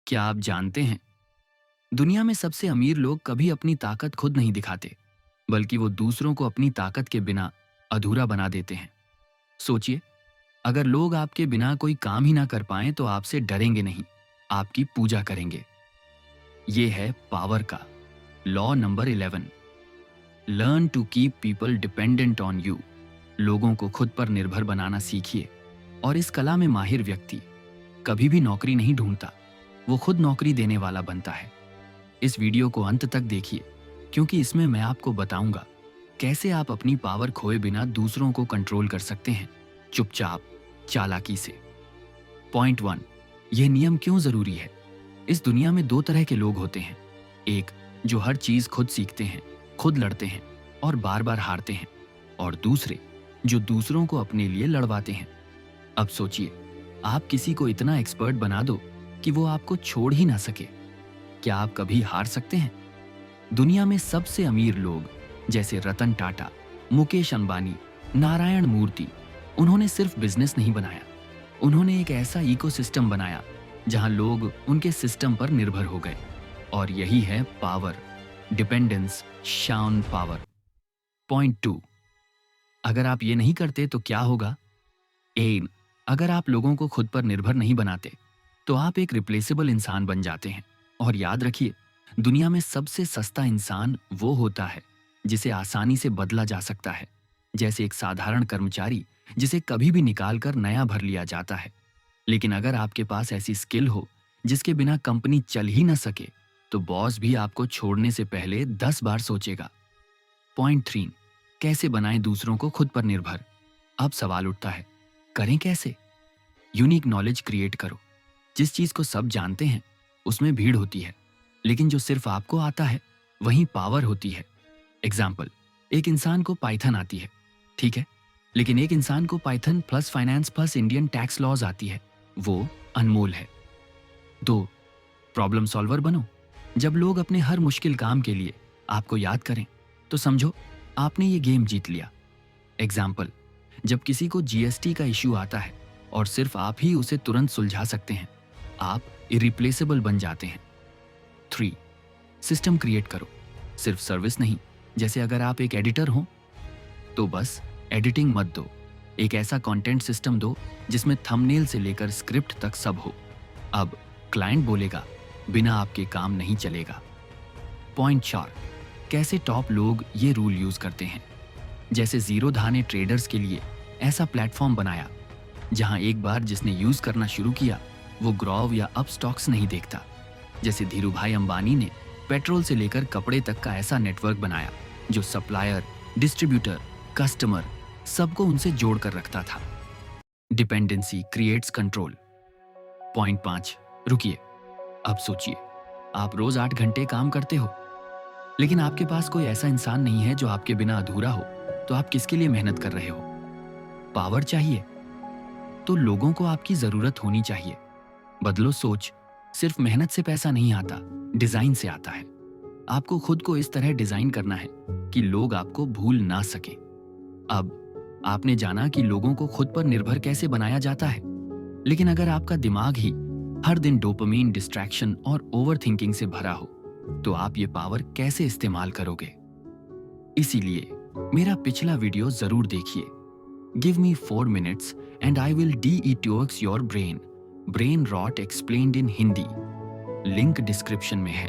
क्या आप जानते हैं, दुनिया में सबसे अमीर लोग कभी अपनी ताकत खुद नहीं दिखाते, बल्कि वो दूसरों को अपनी ताकत के बिना अधूरा बना देते हैं। सोचिए, अगर लोग आपके बिना कोई काम ही ना कर पाएं तो आपसे डरेंगे नहीं, आपकी पूजा करेंगे। ये है पावर का law number 11। Learn to keep people dependent on you. लोगों को खुद पर निर्भर बनाना सीखिए। और इस कला में माहिर व्यक्ति कभी भी नौकरी नहीं ढूंढता, वो खुद नौकरी देने वाला बनता है। इस वीडियो को अंत तक देखिए, क्योंकि इसमें मैं आपको बताऊंगा कैसे आप अपनी पावर खोए बिना दूसरों को कंट्रोल कर सकते हैं, चुपचाप, चालाकी से। पॉइंट 1, यह नियम क्यों जरूरी है। इस दुनिया में दो तरह के लोग होते हैं। एक जो हर चीज खुद सीखते हैं, खुद लड़ते हैं और बार बार हारते हैं, और दूसरे जो दूसरों को अपने लिए लड़वाते हैं। अब सोचिए, आप किसी को इतना एक्सपर्ट बना दो कि वो आपको छोड़ ही ना सके, क्या आप कभी हार सकते हैं? दुनिया में सबसे अमीर लोग जैसे रतन टाटा, मुकेश अंबानी, नारायण मूर्ति, उन्होंने सिर्फ बिजनेस नहीं बनाया, उन्होंने एक ऐसा इकोसिस्टम बनाया जहां लोग उनके सिस्टम पर निर्भर हो गए। और यही है power, dependence, shown power. Point 2, अगर आप ये नहीं करते तो क्या होगा? अगर आप लोगों को खुद पर निर्भर नहीं बनाते तो आप एक रिप्लेसेबल इंसान बन जाते हैं। और याद रखिए, दुनिया में सबसे सस्ता इंसान वो होता है जिसे आसानी से बदला जा सकता है, जैसे एक साधारण कर्मचारी जिसे कभी भी निकाल कर नया भर लिया जाता है। लेकिन अगर आपके पास ऐसी स्किल हो जिसके बिना कंपनी चल ही ना सके, तो बॉस भी आपको छोड़ने से पहले 10 बार सोचेगा। पॉइंट 3, कैसे बनाएं दूसरों को खुद पर निर्भर। अब सवाल उठता है, करें कैसे? यूनिक नॉलेज क्रिएट करो। जिस चीज को सब जानते हैं उसमें भीड़ होती है, लेकिन जो सिर्फ आपको आता है वहीं पावर होती है। एग्जाम्पल, एक इंसान को पाइथन आती है, ठीक है, लेकिन एक इंसान को Python plus finance plus Indian tax laws आती है, वो अनमोल है। 2, प्रॉब्लम सॉल्वर बनो। जब लोग अपने हर मुश्किल काम के लिए आपको याद करें तो समझो आपने ये गेम जीत लिया। एग्जाम्पल, जब किसी को जीएसटी का इश्यू आता है और सिर्फ आप ही उसे तुरंत सुलझा सकते हैं, आप इरिप्लेसेबल बन जाते हैं। 3, सिस्टम क्रिएट करो, सिर्फ सर्विस नहीं। जैसे अगर आप एक एडिटर हो तो बस एडिटिंग मत दो, एक ऐसा कंटेंट सिस्टम दो जिसमें थंबनेल से लेकर स्क्रिप्ट तक सब हो। अब क्लाइंट बोलेगा, बिना आपके काम नहीं चलेगा। पॉइंट 4, कैसे टॉप लोग ये रूल यूज करते हैं। जैसे ज़ीरोधा ने ट्रेडर्स के लिए ऐसा प्लेटफॉर्म बनाया जहां एक बार जिसने यूज करना शुरू किया वो ग्रोव या अप स्टॉक्स नहीं देखता। जैसे धीरूभाई अंबानी ने पेट्रोल से लेकर कपड़े तक का ऐसा नेटवर्क बनाया जो सप्लायर, डिस्ट्रीब्यूटर, कस्टमर सबको उनसे जोड़ कर रखता था। Dependency creates control. पॉइंट 5, रुकिए, अब सोचिए, आप रोज 8 घंटे काम करते हो, लेकिन आपके पास कोई ऐसा इंसान नहीं है जो आपके बिना अधूरा हो, तो आप किसके लिए मेहनत कर रहे हो? पावर चाहिए तो लोगों को आपकी जरूरत होनी चाहिए। बदलो सोच, सिर्फ मेहनत से पैसा नहीं आता, डिजाइन से आता है। आपको खुद को इस तरह डिजाइन करना है कि लोग आपको भूल ना सके। अब आपने जाना कि लोगों को खुद पर निर्भर कैसे बनाया जाता है, लेकिन अगर आपका दिमाग ही हर दिन डोपामीन, डिस्ट्रैक्शन और ओवरथिंकिंग से भरा हो, तो आप ये पावर कैसे इस्तेमाल करोगे? इसीलिए मेरा पिछला वीडियो जरूर देखिए, give me 4 minutes and I will detox your brain, brain rot explained in Hindi. Link description में है।